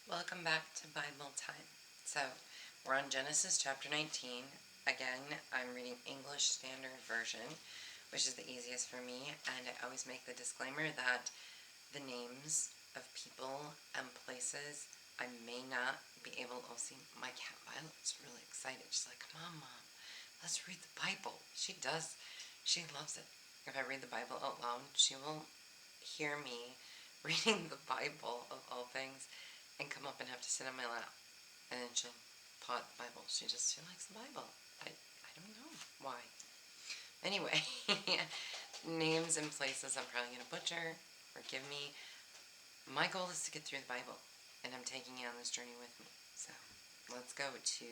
Welcome back to Bible time. So, we're on Genesis chapter 19. Again, I'm reading English Standard Version, which is the easiest for me, and I always make the disclaimer that the names of people and places I may not be able to see. My cat Violet's really excited. She's like, "Come on, Mom, let's read the Bible." She does. She loves it. If I read the Bible out loud, she will hear me reading the Bible of all things and come up and have to sit on my lap. And then she'll paw at the Bible. She likes the Bible. I don't know why. Anyway, names and places I'm probably going to butcher. Forgive me. My goal is to get through the Bible, and I'm taking you on this journey with me. So let's go to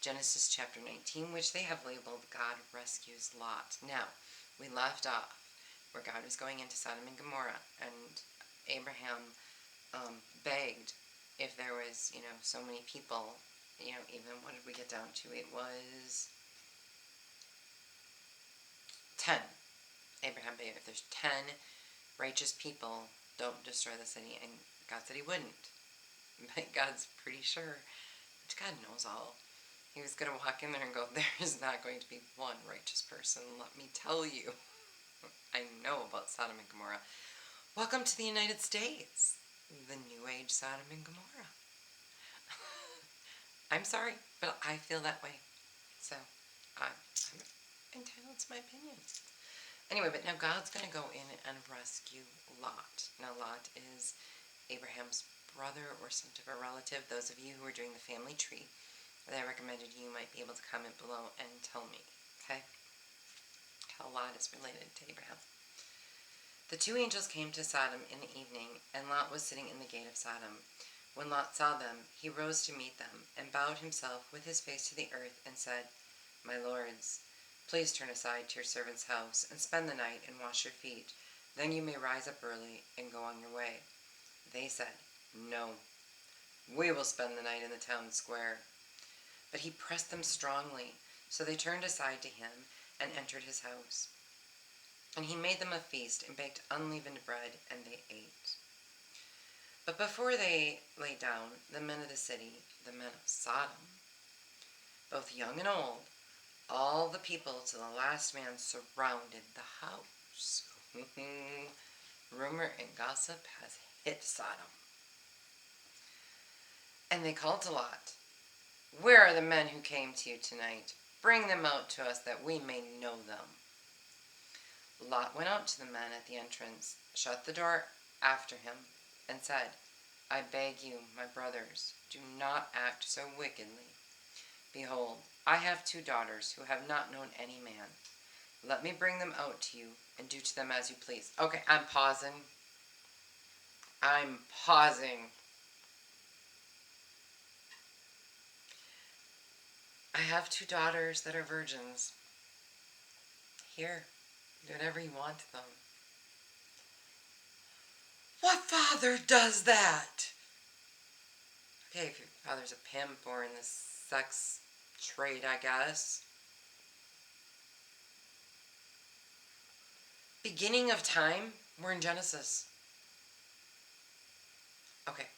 Genesis chapter 19, which they have labeled God Rescues Lot. Now, we left off where God was going into Sodom and Gomorrah, and Abraham begged if there was, so many people, even what did we get down to? It was 10. Abraham begged if there's 10 righteous people, don't destroy the city. And God said he wouldn't. But God's pretty sure, which God knows all. He was going to walk in there and go, there is not going to be one righteous person. Let me tell you. I know about Sodom and Gomorrah. Welcome to the United States. The New Age Sodom and Gomorrah. I'm sorry, but I feel that way. So, I'm entitled to my opinion. Anyway, but now God's going to go in and rescue Lot. Now, Lot is Abraham's brother or some type of relative. Those of you who are doing the family tree that I recommended, you might be able to comment below and tell me, okay, how Lot is related to Abraham. The two angels came to Sodom in the evening, and Lot was sitting in the gate of Sodom. When Lot saw them, he rose to meet them, and bowed himself with his face to the earth, and said, "My lords, please turn aside to your servant's house, and spend the night, and wash your feet. Then you may rise up early, and go on your way." They said, "No, we will spend the night in the town square." But he pressed them strongly, so they turned aside to him, and entered his house. And he made them a feast, and baked unleavened bread, and they ate. But before they lay down, the men of the city, the men of Sodom, both young and old, all the people to the last man, surrounded the house. Rumor and gossip has hit Sodom. And they called to Lot, "Where are the men who came to you tonight? Bring them out to us that we may know them." Lot went out to the men at the entrance, shut the door after him, and said, "I beg you, my brothers, do not act so wickedly. Behold, I have 2 daughters who have not known any man. Let me bring them out to you, and do to them as you please." Okay, I'm pausing. I have 2 daughters that are virgins. Here, do whatever you want to them. What father does that? Okay, if your father's a pimp or in the sex trade, I guess. Beginning of time? We're in Genesis. Okay.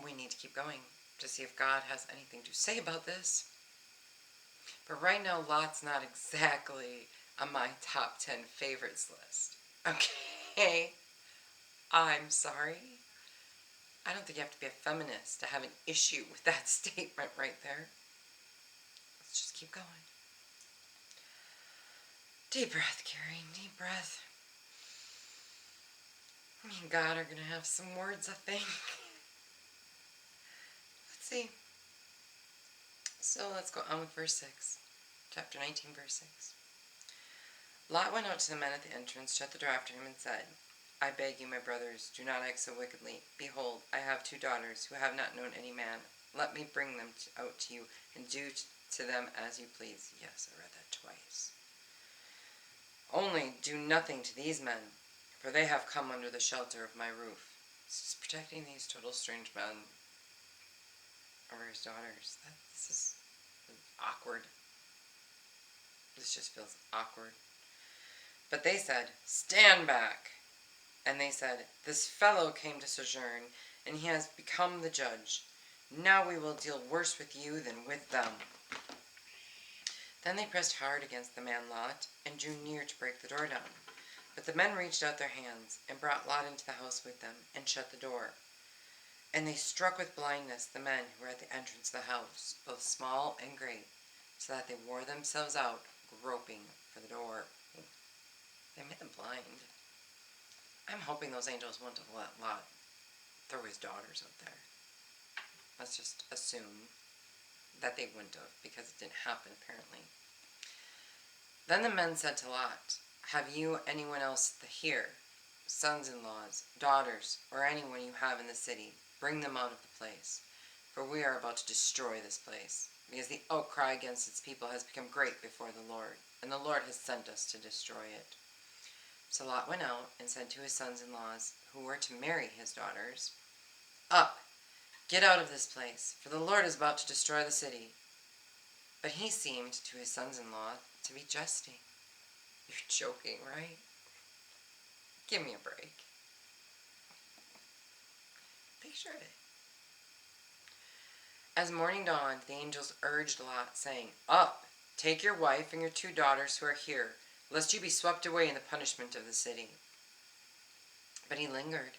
We need to keep going to see if God has anything to say about this. But right now, Lot's not exactly on my top 10 favorites list. Okay? I'm sorry. I don't think you have to be a feminist to have an issue with that statement right there. Let's just keep going. Deep breath, Carrie. Deep breath. Me and God are going to have some words, I think. Let's see. So let's go on with verse 6. Chapter 19, verse 6. Lot went out to the men at the entrance, shut the door after him, and said, "I beg you, my brothers, do not act so wickedly. Behold, I have 2 daughters who have not known any man. Let me bring them out to you, and do to them as you please." Yes, I read that twice. "Only do nothing to these men, for they have come under the shelter of my roof." This is protecting these total strange men over his daughters. This is awkward. This just feels awkward. But they said, "Stand back." And they said, "This fellow came to sojourn and he has become the judge. Now we will deal worse with you than with them." Then they pressed hard against the man Lot, and drew near to break the door down. But the men reached out their hands, and brought Lot into the house with them, and shut the door. And they struck with blindness the men who were at the entrance of the house, both small and great, so that they wore themselves out, groping for the door. They made them blind. I'm hoping those angels wouldn't have let Lot throw his daughters out there. Let's just assume that they wouldn't have, because it didn't happen, apparently. Then the men said to Lot, "Have you anyone else here, sons-in-laws, daughters, or anyone you have in the city? Bring them out of the place, for we are about to destroy this place, because the outcry against its people has become great before the Lord, and the Lord has sent us to destroy it." So Lot went out and said to his sons-in-laws, who were to marry his daughters, "Up, get out of this place, for the Lord is about to destroy the city." But he seemed to his sons-in-law to be jesting. "You're joking, right? Give me a break." Picture it. As morning dawned, the angels urged Lot, saying, "Up, take your wife and your 2 daughters who are here, lest you be swept away in the punishment of the city." But he lingered.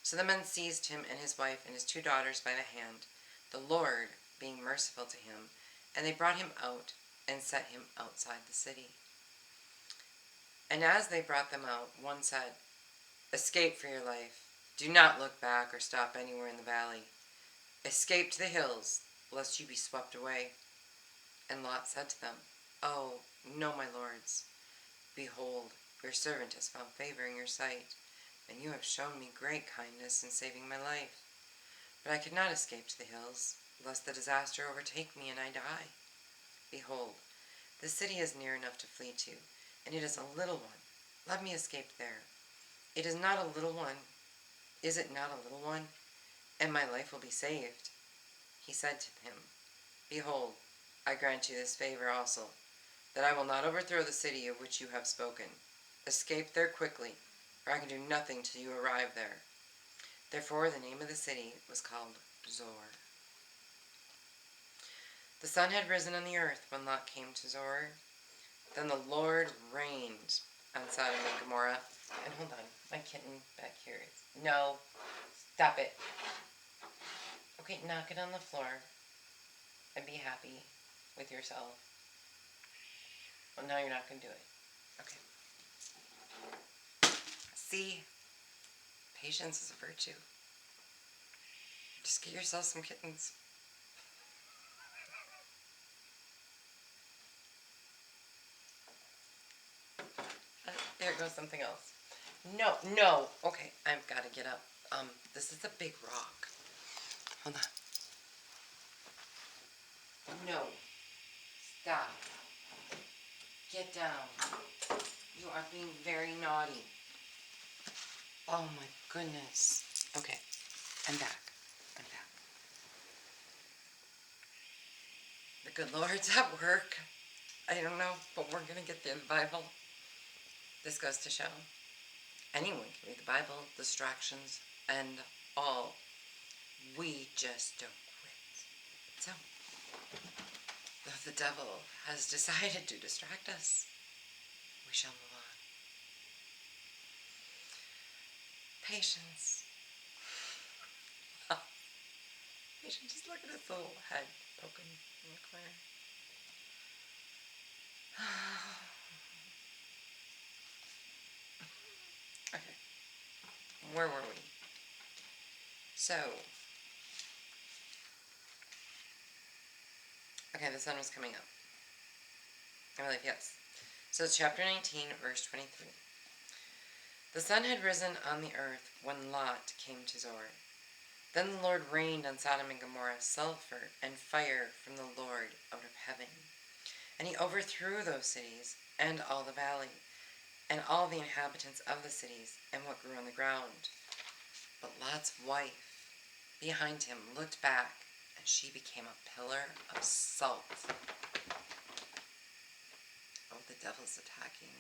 So the men seized him and his wife and his 2 daughters by the hand, the Lord being merciful to him, and they brought him out and set him outside the city. And as they brought them out, one said, "Escape for your life. Do not look back or stop anywhere in the valley. Escape to the hills, lest you be swept away." And Lot said to them, "Oh, no, my lords. Behold, your servant has found favor in your sight, and you have shown me great kindness in saving my life. But I could not escape to the hills, lest the disaster overtake me and I die. Behold, the city is near enough to flee to, and it is a little one. Let me escape there. It is not a little one. Is it not a little one? And my life will be saved." He said to him, "Behold, I grant you this favor also, that I will not overthrow the city of which you have spoken. Escape there quickly, for I can do nothing till you arrive there." Therefore the name of the city was called Zoar. The sun had risen on the earth when Lot came to Zoar. Then the Lord rained on Sodom and Gomorrah. And hold on, my kitten back here is... No, stop it. Okay, knock it on the floor and be happy with yourself. Well, now you're not going to do it. Okay. See? Patience is a virtue. Just get yourself some kittens. There goes something else. No. Okay, I've got to get up. This is a big rock. Hold on. No. Stop. Get down. You are being very naughty. Oh my goodness. Okay, I'm back. The good Lord's at work. I don't know, but we're going to get through the Bible. This goes to show anyone can read the Bible, distractions, and all. We just don't quit. So, though the devil has decided to distract us, we shall move on. Patience. You should just look at his little head poking in the corner. Okay. Where were we? So, okay, the sun was coming up. I believe, yes. So it's chapter 19, verse 23. The sun had risen on the earth when Lot came to Zoar. Then the Lord rained on Sodom and Gomorrah sulfur and fire from the Lord out of heaven. And he overthrew those cities and all the valley, and all the inhabitants of the cities, and what grew on the ground. But Lot's wife behind him looked back, and she became a pillar of salt. Oh, the devil's attacking.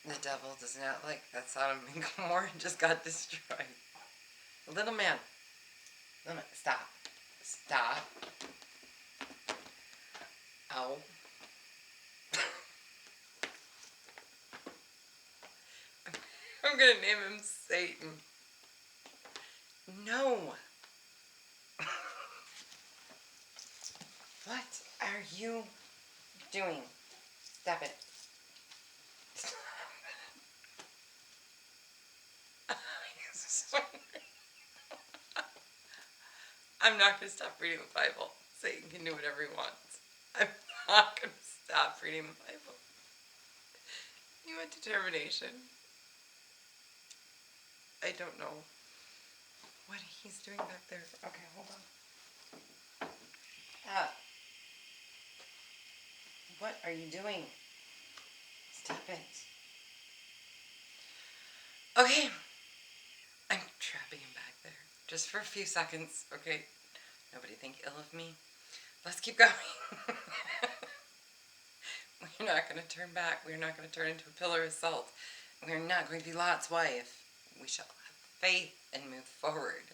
The devil does not like that Sodom and Gomorrah just got destroyed. Little man. Little man. Stop. Stop. Ow. I'm gonna name him Satan. No. What are you doing? Stop it. I'm not going to stop reading the Bible. Satan can do whatever he wants. I'm not going to stop reading the Bible. You want determination? I don't know what he's doing back there. Okay, hold on. What are you doing? Stop it. Okay. I'm trapping him back there. Just for a few seconds, okay? Nobody think ill of me. Let's keep going. We're not going to turn back. We're not going to turn into a pillar of salt. We're not going to be Lot's wife. We shall have faith and move forward.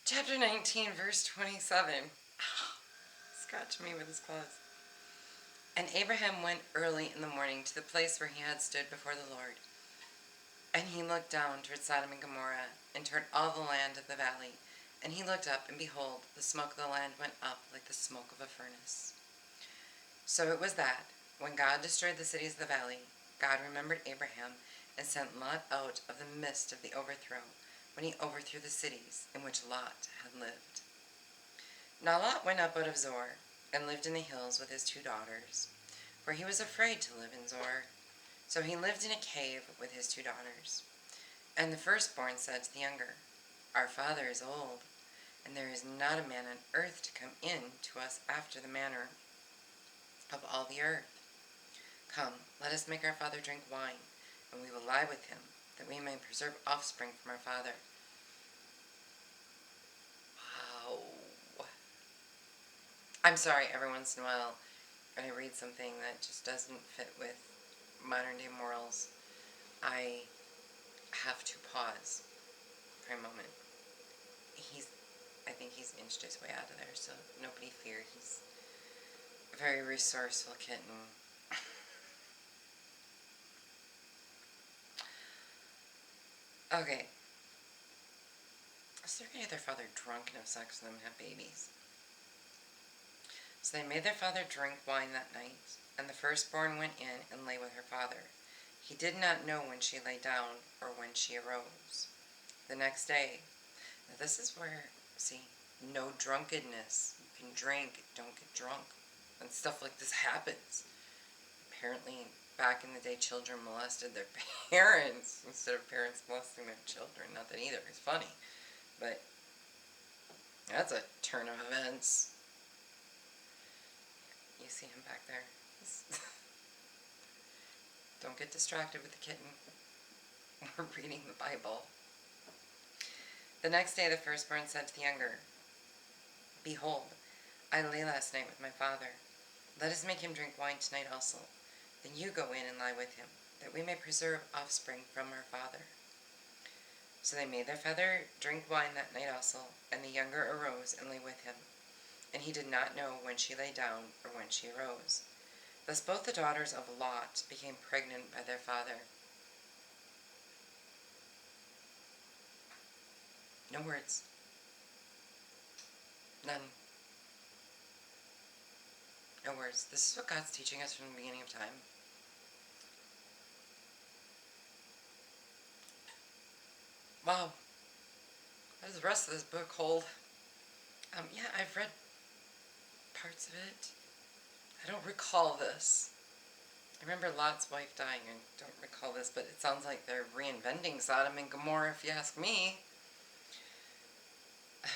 Chapter 19, verse 27. Scratch me with his claws. And Abraham went early in the morning to the place where he had stood before the Lord. And he looked down toward Sodom and Gomorrah, and toward all the land of the valley. And he looked up, and behold, the smoke of the land went up like the smoke of a furnace. So it was that, when God destroyed the cities of the valley, God remembered Abraham, and sent Lot out of the midst of the overthrow, when he overthrew the cities in which Lot had lived. Now Lot went up out of Zoar, and lived in the hills with his 2 daughters, for he was afraid to live in Zoar. So he lived in a cave with his 2 daughters. And the firstborn said to the younger, Our father is old, and there is not a man on earth to come in to us after the manner of all the earth. Come, let us make our father drink wine, and we will lie with him, that we may preserve offspring from our father. Wow. I'm sorry, every once in a while, when I read something that just doesn't fit with modern day morals, I have to pause for a moment. I think he's inched his way out of there, so nobody fear. He's a very resourceful kitten. Okay. So they're going to get their father drunk and have sex with them and have babies. So they made their father drink wine that night, and the firstborn went in and lay with her father. He did not know when she lay down or when she arose. The next day, now this is where, see, no drunkenness. You can drink, don't get drunk. And stuff like this happens. Apparently, back in the day, children molested their parents instead of parents molesting their children. Not that either is funny, but that's a turn of events. You see him back there. Don't get distracted with the kitten. We're reading the Bible. The next day the firstborn said to the younger, Behold, I lay last night with my father. Let us make him drink wine tonight also. Then you go in and lie with him, that we may preserve offspring from our father. So they made their father drink wine that night also, and the younger arose and lay with him. And he did not know when she lay down or when she arose. Thus both the daughters of Lot became pregnant by their father. No words. None. No words. This is what God's teaching us from the beginning of time. Wow. What does the rest of this book hold? Yeah, I've read parts of it. I don't recall this. I remember Lot's wife dying. I don't recall this, but it sounds like they're reinventing Sodom and Gomorrah, if you ask me. I'm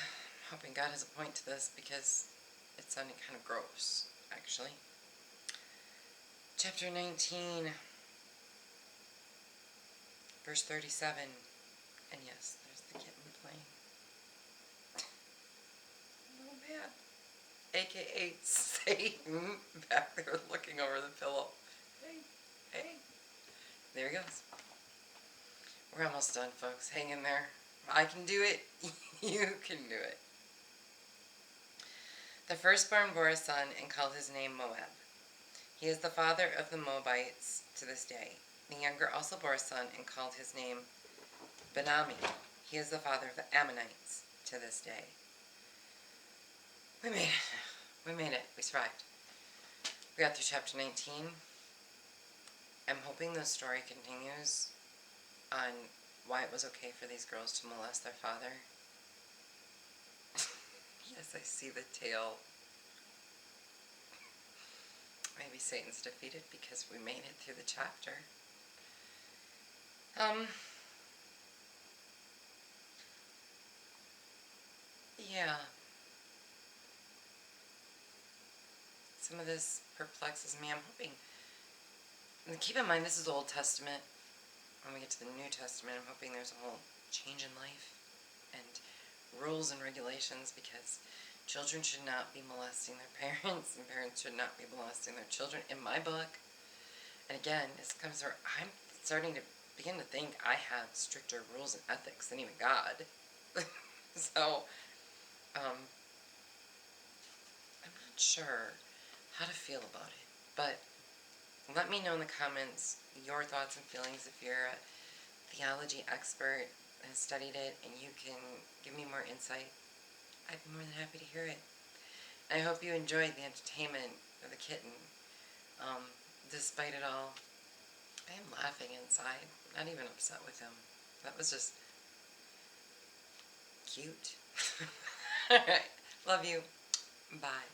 hoping God has a point to this because it sounded kind of gross, actually. Chapter 19, verse 37. And yes, there's the kitten playing. Oh man. AKA Satan back there looking over the pillow. Hey. Hey, there he goes. We're almost done, folks. Hang in there. I can do it. You can do it. The firstborn bore a son and called his name Moab. He is the father of the Moabites to this day. The younger also bore a son and called his name Ben-Ammi. He is the father of the Ammonites to this day. We made it. We made it. We survived. We got through chapter 19. I'm hoping the story continues on why it was okay for these girls to molest their father. Yes, I see the tail. Maybe Satan's defeated because we made it through the chapter. Yeah. Some of this perplexes me. I'm hoping. And keep in mind, this is Old Testament. When we get to the New Testament, I'm hoping there's a whole change in life and rules and regulations, because children should not be molesting their parents and parents should not be molesting their children in my book. And again, this comes where I'm starting to begin to think I have stricter rules and ethics than even God. So, I'm not sure how to feel about it. But let me know in the comments your thoughts and feelings if you're a theology expert and has studied it and you can give me more insight. I'd be more than happy to hear it. I hope you enjoyed the entertainment of the kitten. Despite it all, I am laughing inside. Not even upset with him. That was just cute. Alright. Love you. Bye.